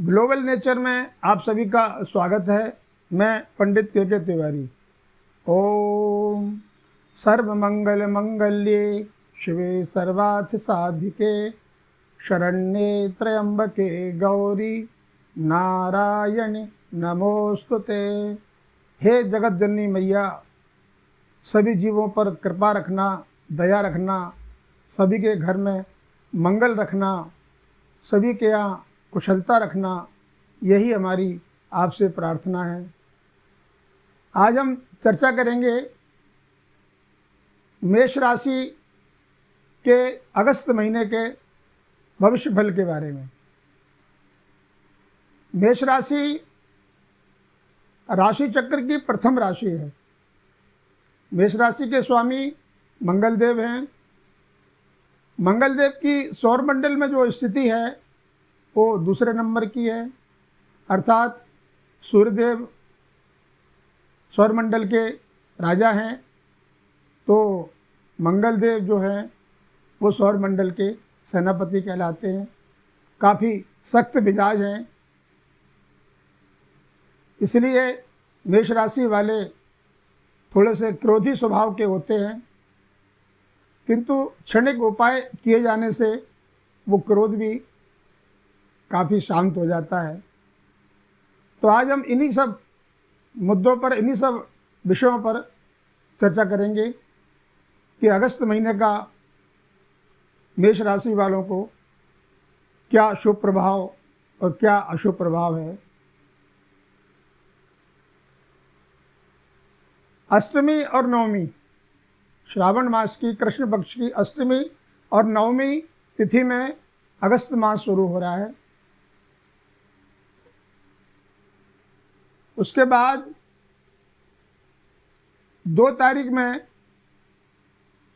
Global nature में आप सभी का स्वागत है। मैं पंडित के तिवारी। ओम सर्वमंगल मंगल्ये शिवे सर्वार्थ साधिके शरण्ये त्र्यंबके गौरी नारायणी नमोस्तुते। हे जगत जननी मैया, सभी जीवों पर कृपा रखना, दया रखना, सभी के घर में मंगल रखना, सभी के यहाँ कुशलता रखना, यही हमारी आपसे प्रार्थना है। आज हम चर्चा करेंगे मेष राशि के अगस्त महीने के भविष्य फल के बारे में। मेष राशि राशि चक्र की प्रथम राशि है। मेष राशि के स्वामी मंगलदेव हैं। मंगलदेव की सौरमंडल में जो स्थिति है वो दूसरे नंबर की है, अर्थात सूर्यदेव सौरमंडल के राजा हैं, तो मंगलदेव जो हैं वो सौरमंडल के सेनापति कहलाते हैं। काफ़ी सख्त मिजाज हैं, इसलिए मेष राशि वाले थोड़े से क्रोधी स्वभाव के होते हैं, किंतु क्षणिक उपाय किए जाने से वो क्रोध भी काफ़ी शांत हो जाता है। तो आज हम इन्हीं सब मुद्दों पर, इन्हीं सब विषयों पर चर्चा करेंगे कि अगस्त महीने का मेष राशि वालों को क्या शुभ प्रभाव और क्या अशुभ प्रभाव है। अष्टमी और नवमी, श्रावण मास की कृष्ण पक्ष की अष्टमी और नवमी तिथि में अगस्त मास शुरू हो रहा है। उसके बाद 2 तारीख में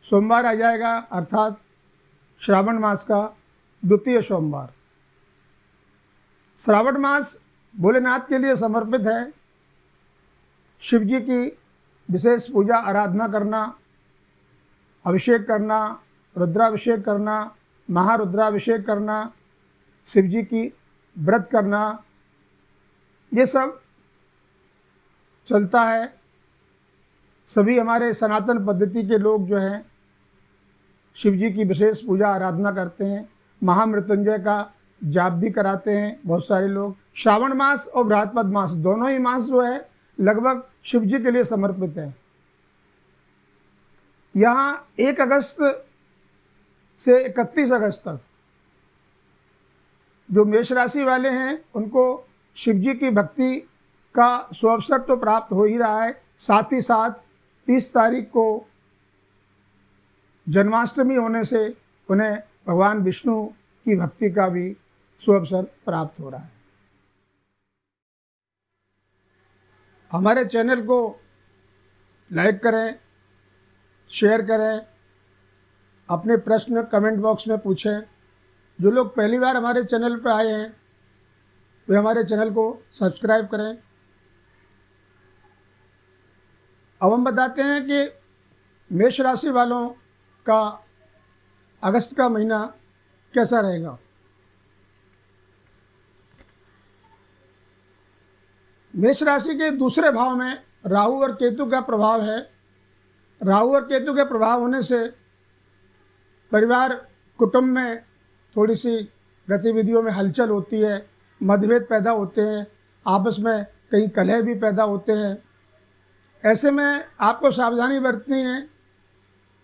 सोमवार आ जाएगा, अर्थात श्रावण मास का द्वितीय सोमवार। श्रावण मास भोलेनाथ के लिए समर्पित है। शिव जी की विशेष पूजा आराधना करना, अभिषेक करना, रुद्राभिषेक करना, महारुद्राभिषेक करना, शिव जी की व्रत करना, ये सब चलता है। सभी हमारे सनातन पद्धति के लोग जो हैं शिव जी की विशेष पूजा आराधना करते हैं। महामृत्युंजय का जाप भी कराते हैं बहुत सारे लोग। श्रावण मास और भाद्रपद मास, दोनों ही मास जो है लगभग शिव जी के लिए समर्पित है। यहाँ 1 अगस्त से 31 अगस्त तक जो मेष राशि वाले हैं उनको शिव जी की भक्ति का सुअवसर तो प्राप्त हो ही रहा है, साथ ही साथ 30 तारीख को जन्माष्टमी होने से उन्हें भगवान विष्णु की भक्ति का भी सुअवसर प्राप्त हो रहा है। हमारे चैनल को लाइक करें, शेयर करें, अपने प्रश्न कमेंट बॉक्स में पूछें। जो लोग पहली बार हमारे चैनल पर आए हैं वे हमारे चैनल को सब्सक्राइब करें। अब हम बताते हैं कि मेष राशि वालों का अगस्त का महीना कैसा रहेगा। मेष राशि के दूसरे भाव में राहु और केतु का प्रभाव है। राहु और केतु के प्रभाव होने से परिवार कुटुंब में थोड़ी सी गतिविधियों में हलचल होती है, मतभेद पैदा होते हैं, आपस में कहीं कलह भी पैदा होते हैं। ऐसे में आपको सावधानी बरतनी है,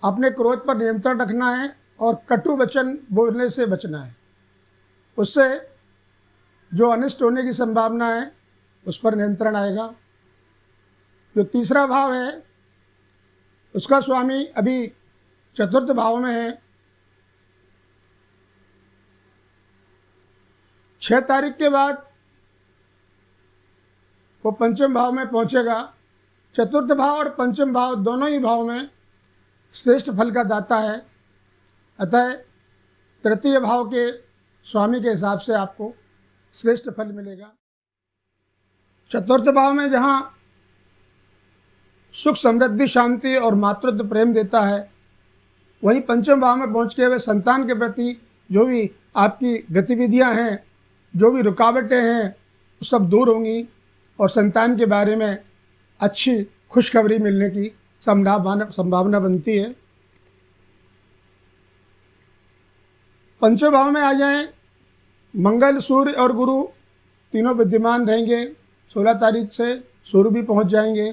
अपने क्रोध पर नियंत्रण रखना है और कटु वचन बोलने से बचना है। उससे जो अनिष्ट होने की संभावना है उस पर नियंत्रण आएगा। जो तीसरा भाव है उसका स्वामी अभी चतुर्थ भाव में है। 6 तारीख के बाद वो पंचम भाव में पहुंचेगा। चतुर्थ भाव और पंचम भाव दोनों ही भाव में श्रेष्ठ फल का दाता है, अतः तृतीय भाव के स्वामी के हिसाब से आपको श्रेष्ठ फल मिलेगा। चतुर्थ भाव में जहाँ सुख समृद्धि शांति और मातृत्व प्रेम देता है, वहीं पंचम भाव में पहुँच के हुए संतान के प्रति जो भी आपकी गतिविधियाँ हैं जो भी रुकावटें हैं वो सब दूर होंगी और संतान के बारे में अच्छी खुशखबरी मिलने की संभावना बनती है। पंचों भाव में आ जाएं, मंगल, सूर्य और गुरु तीनों विद्यमान रहेंगे। 16 तारीख से सूर्य भी पहुंच जाएंगे।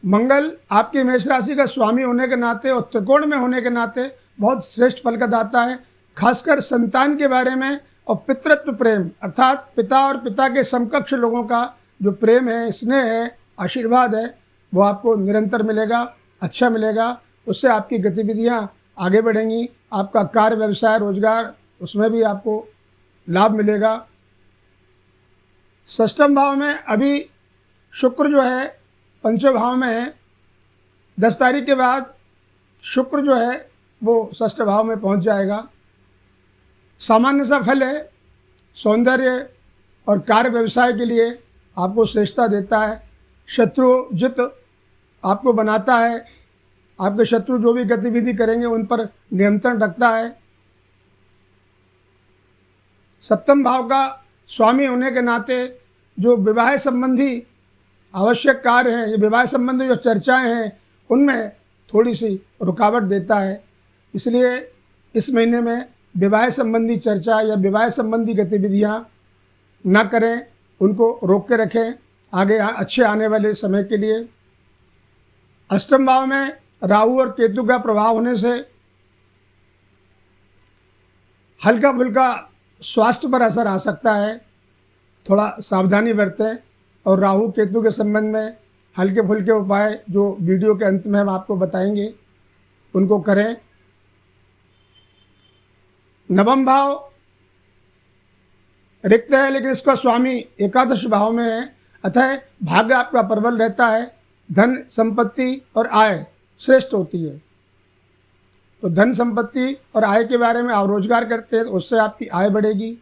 मंगल आपके मेष राशि का स्वामी होने के नाते और त्रिकोण में होने के नाते बहुत श्रेष्ठ फल का दाता है। खासकर संतान के बारे में और पितृत्व प्रेम अर्थात पिता और पिता के समकक्ष लोगों का जो प्रेम है, स्नेह है, आशीर्वाद है, वो आपको निरंतर मिलेगा, अच्छा मिलेगा। उससे आपकी गतिविधियां आगे बढ़ेंगी। आपका कार्य, व्यवसाय, रोजगार, उसमें भी आपको लाभ मिलेगा। षष्ठम भाव में अभी शुक्र जो है पंचम भाव में है। 10 तारीख के बाद शुक्र जो है वो षष्ठ भाव में पहुंच जाएगा। सामान्य सा फल है, सौंदर्य और कार्य व्यवसाय के लिए आपको श्रेष्ठता देता है। शत्रु जित आपको बनाता है। आपके शत्रु जो भी गतिविधि करेंगे उन पर नियंत्रण रखता है। सप्तम भाव का स्वामी होने के नाते जो विवाह संबंधी आवश्यक कार्य हैं, ये विवाह संबंधी जो चर्चाएं हैं, उनमें थोड़ी सी रुकावट देता है। इसलिए इस महीने में विवाह संबंधी चर्चा या विवाह संबंधी गतिविधियां ना करें, उनको रोक के रखें आगे अच्छे आने वाले समय के लिए। अष्टम भाव में राहु और केतु का प्रभाव होने से हल्का फुल्का स्वास्थ्य पर असर आ सकता है। थोड़ा सावधानी बरतें और राहु केतु के संबंध में हल्के फुल्के उपाय जो वीडियो के अंत में हम आपको बताएंगे उनको करें। नवम भाव रिक्त है, लेकिन इसका स्वामी एकादश भाव में है, अतः भाग्य आपका प्रबल रहता है। धन, संपत्ति और आय श्रेष्ठ होती है। तो धन, संपत्ति और आय के बारे में आप रोजगार करते हैं, उससे आपकी आय बढ़ेगी।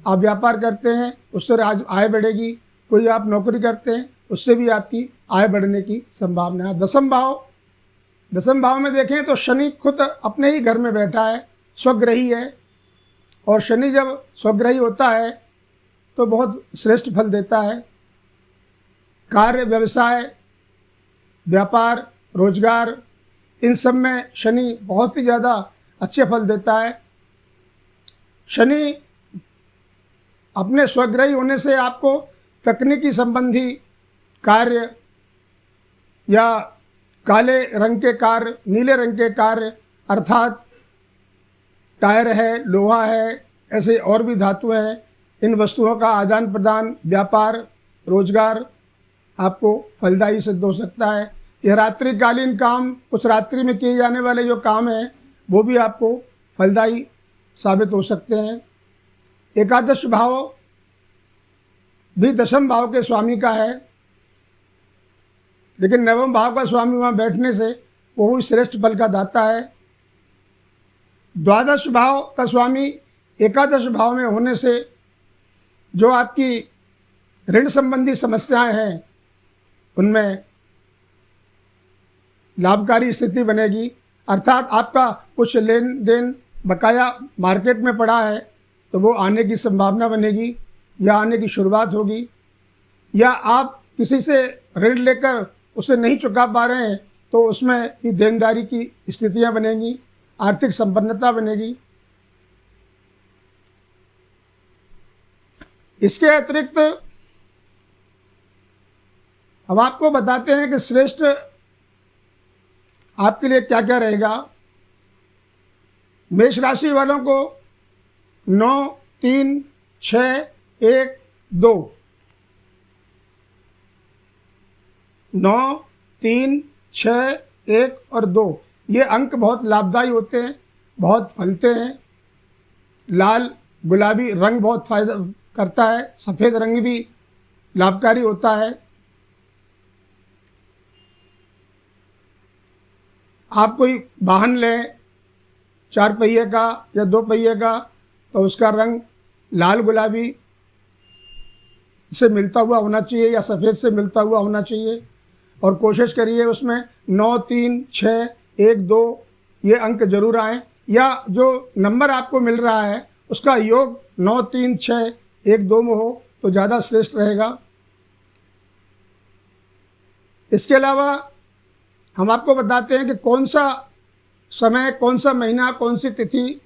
आप व्यापार करते हैं, उससे आय बढ़ेगी। कोई आप नौकरी करते हैं, उससे भी आपकी आय बढ़ने की संभावना है। दसम भाव में देखें तो शनि खुद अपने ही घर में बैठा है, स्वग्रही है। और शनि जब स्वग्रही होता है तो बहुत श्रेष्ठ फल देता है। कार्य, व्यवसाय, व्यापार, रोजगार, इन सब में शनि बहुत ही ज़्यादा अच्छे फल देता है। शनि अपने स्वग्रही होने से आपको तकनीकी संबंधी कार्य या काले रंग के कार्य, नीले रंग के कार्य अर्थात टायर है, लोहा है, ऐसे और भी धातुएं हैं, इन वस्तुओं का आदान प्रदान, व्यापार, रोजगार आपको फलदायी सिद्ध हो सकता है। यह रात्रिकालीन काम, कुछ रात्रि में किए जाने वाले जो काम हैं वो भी आपको फलदायी साबित हो सकते हैं। एकादश भाव भी दशम भाव के स्वामी का है, लेकिन नवम भाव का स्वामी वहाँ बैठने से वो भी श्रेष्ठ फल का दाता है। द्वादश भाव का स्वामी एकादश भाव में होने से जो आपकी ऋण संबंधी समस्याएं हैं उनमें लाभकारी स्थिति बनेगी। अर्थात आपका कुछ लेन देन बकाया मार्केट में पड़ा है तो वो आने की संभावना बनेगी या आने की शुरुआत होगी, या आप किसी से ऋण लेकर उसे नहीं चुका पा रहे हैं तो उसमें भी देनदारी की स्थितियां बनेंगी, आर्थिक संपन्नता बनेगी। इसके अतिरिक्त हम आपको बताते हैं कि श्रेष्ठ आपके लिए क्या क्या रहेगा। मेष राशि वालों को 9, 3, 6, 1, 2, 9, 3, 6, 1 और 2 ये अंक बहुत लाभदायी होते हैं, बहुत फलते हैं। लाल गुलाबी रंग बहुत फायदा करता है, सफ़ेद रंग भी लाभकारी होता है। आप कोई वाहन लें 4 पहिए का या 2 पहिए का तो उसका रंग लाल गुलाबी से मिलता हुआ होना चाहिए या सफ़ेद से मिलता हुआ होना चाहिए, और कोशिश करिए उसमें 9, 3, 6, 1, 2 ये अंक जरूर आए, या जो नंबर आपको मिल रहा है उसका योग 9, 3, 6, 1, 2 में हो तो ज़्यादा श्रेष्ठ रहेगा। इसके अलावा हम आपको बताते हैं कि कौन सा समय, कौन सा महीना, कौन सी तिथि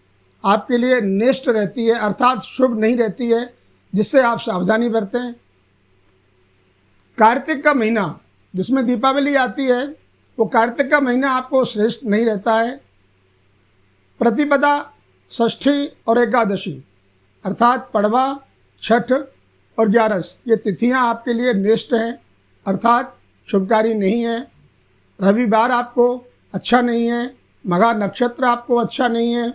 आपके लिए नेष्ट रहती है, अर्थात शुभ नहीं रहती है, जिससे आप सावधानी बरतें। कार्तिक का महीना जिसमें दीपावली आती है, वो कार्तिक का महीना आपको श्रेष्ठ नहीं रहता है। प्रतिपदा, षष्ठी और एकादशी अर्थात पड़वा, छठ और ग्यारस, ये तिथियां आपके लिए नेष्ट हैं, अर्थात शुभकारी नहीं है। रविवार आपको अच्छा नहीं है। मघा नक्षत्र आपको अच्छा नहीं है।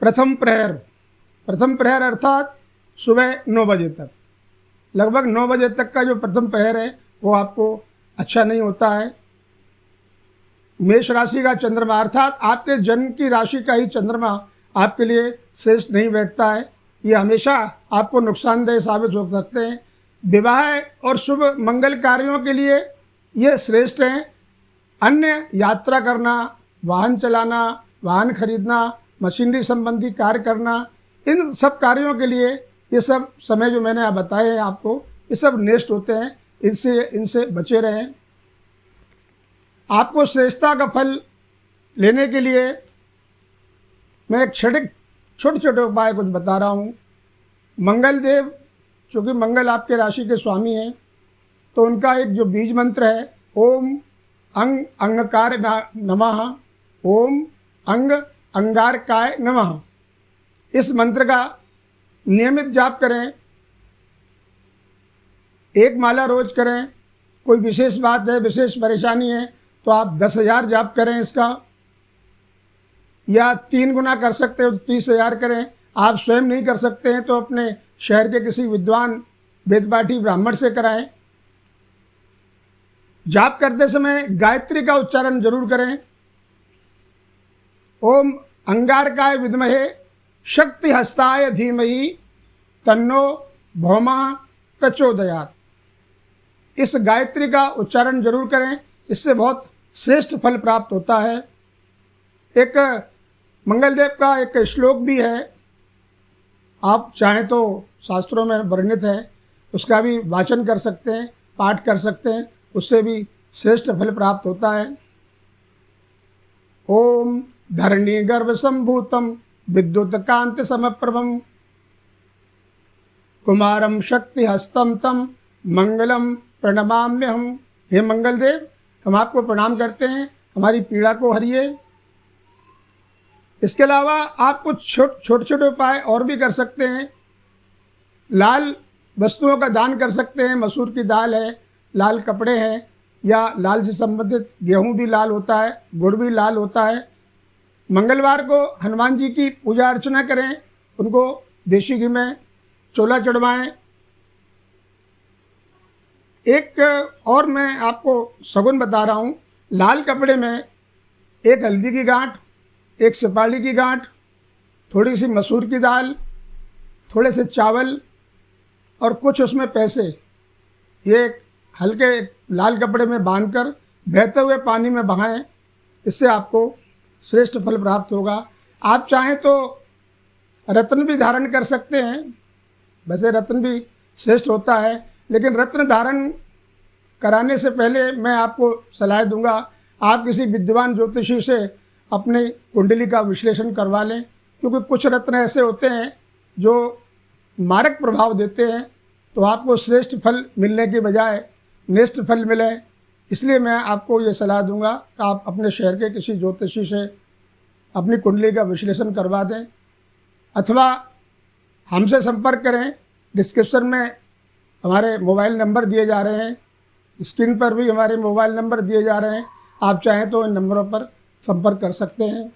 प्रथम प्रहर अर्थात सुबह 9 बजे तक, लगभग 9 बजे तक का जो प्रथम प्रहर है वो आपको अच्छा नहीं होता है। मेष राशि का चंद्रमा अर्थात आपके जन्म की राशि का ही चंद्रमा आपके लिए श्रेष्ठ नहीं बैठता है। ये हमेशा आपको नुकसानदेह साबित हो सकते हैं। विवाह और शुभ मंगल कार्यों के लिए ये श्रेष्ठ हैं। अन्य यात्रा करना, वाहन चलाना, वाहन खरीदना, मशीनरी संबंधी कार्य करना, इन सब कार्यों के लिए ये सब समय जो मैंने बताए हैं आपको, ये सब नेष्ट होते हैं। इनसे बचे रहें। आपको श्रेष्ठता का फल लेने के लिए मैं एक छोटे छोटे उपाय कुछ बता रहा हूँ। मंगल देव, चूँकि मंगल आपके राशि के स्वामी हैं, तो उनका एक जो बीज मंत्र है, ओम अंग अंगकार नमः, ओम अंग अंगारकाय नमः, इस मंत्र का नियमित जाप करें। एक माला रोज करें। कोई विशेष बात है, विशेष परेशानी है तो आप 10,000 जाप करें इसका, या 3 गुना कर सकते हो तो 30,000 करें। आप स्वयं नहीं कर सकते हैं तो अपने शहर के किसी विद्वान वेदपाठी ब्राह्मण से कराएं। जाप करते समय गायत्री का उच्चारण जरूर करें। ओम अंगारकाय विद्महे शक्ति हस्ताय धीमहि तन्नो भौमः प्रचोदयात्, इस गायत्री का उच्चारण जरूर करें। इससे बहुत श्रेष्ठ फल प्राप्त होता है। एक मंगलदेव का एक श्लोक भी है, आप चाहें तो शास्त्रों में वर्णित है, उसका भी वाचन कर सकते हैं, पाठ कर सकते हैं, उससे भी श्रेष्ठ फल प्राप्त होता है। ओम धरणी गर्भ संभूतम विद्युत कांति समप्रभम कुमारम शक्ति हस्तम तम मंगलम प्रणमाम्यहम। हे मंगलदेव, हम आपको प्रणाम करते हैं, हमारी पीड़ा को हरिए। इसके अलावा आप कुछ छोटे छोटे उपाय और भी कर सकते हैं। लाल वस्तुओं का दान कर सकते हैं। मसूर की दाल है, लाल कपड़े हैं, या लाल से संबंधित गेहूं भी लाल होता है, गुड़ भी लाल होता है। मंगलवार को हनुमान जी की पूजा अर्चना करें, उनको देशी घी में चोला चढ़वाएं। एक और मैं आपको सगुन बता रहा हूँ। लाल कपड़े में एक हल्दी की गांठ, एक सुपारी की गांठ, थोड़ी सी मसूर की दाल, थोड़े से चावल और कुछ उसमें पैसे, ये एक हल्के लाल कपड़े में बांधकर बहते हुए पानी में बहाएं। इससे आपको श्रेष्ठ फल प्राप्त होगा। आप चाहें तो रत्न भी धारण कर सकते हैं। वैसे रत्न भी श्रेष्ठ होता है, लेकिन रत्न धारण कराने से पहले मैं आपको सलाह दूंगा, आप किसी विद्वान ज्योतिषी से अपनी कुंडली का विश्लेषण करवा लें, क्योंकि कुछ रत्न ऐसे होते हैं जो मारक प्रभाव देते हैं, तो आपको श्रेष्ठ फल मिलने के बजाय नेष्ट फल मिले। इसलिए मैं आपको ये सलाह दूंगा कि आप अपने शहर के किसी ज्योतिषी से अपनी कुंडली का विश्लेषण करवा दें, अथवा हमसे संपर्क करें। डिस्क्रिप्शन में हमारे मोबाइल नंबर दिए जा रहे हैं, स्क्रीन पर भी हमारे मोबाइल नंबर दिए जा रहे हैं, आप चाहें तो इन नंबरों पर संपर्क कर सकते हैं।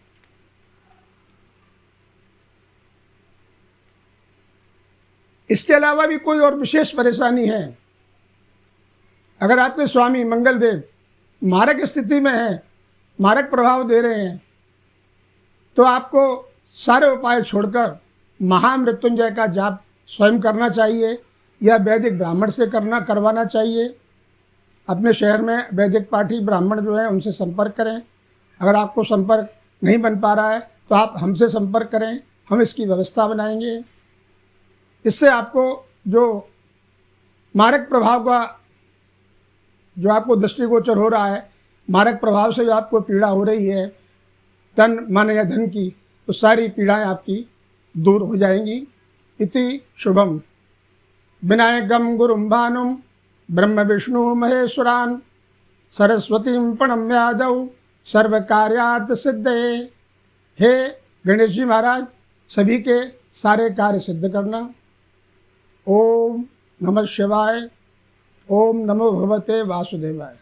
इसके अलावा भी कोई और विशेष परेशानी है, अगर आपके स्वामी मंगलदेव मारक स्थिति में हैं, मारक प्रभाव दे रहे हैं, तो आपको सारे उपाय छोड़कर महामृत्युंजय का जाप स्वयं करना चाहिए या वैदिक ब्राह्मण से करवाना चाहिए। अपने शहर में वैदिक पाठी ब्राह्मण जो हैं उनसे संपर्क करें। अगर आपको संपर्क नहीं बन पा रहा है तो आप हमसे संपर्क करें, हम इसकी व्यवस्था बनाएंगे। इससे आपको जो मारक प्रभाव का जो आपको दृष्टिगोचर हो रहा है, मारक प्रभाव से जो आपको पीड़ा हो रही है तन मन या धन की, तो सारी पीड़ाएं आपकी दूर हो जाएंगी। इति शुभम। विनायकम गुरुम भानुम ब्रह्म विष्णु महेश्वरान सरस्वतीं प्रणम्यादौ सर्व कार्यार्थ सिद्धये। हे गणेश जी महाराज, सभी के सारे कार्य सिद्ध करना। ओम नमः शिवाय। ओम नमो भगवते वासुदेवाय।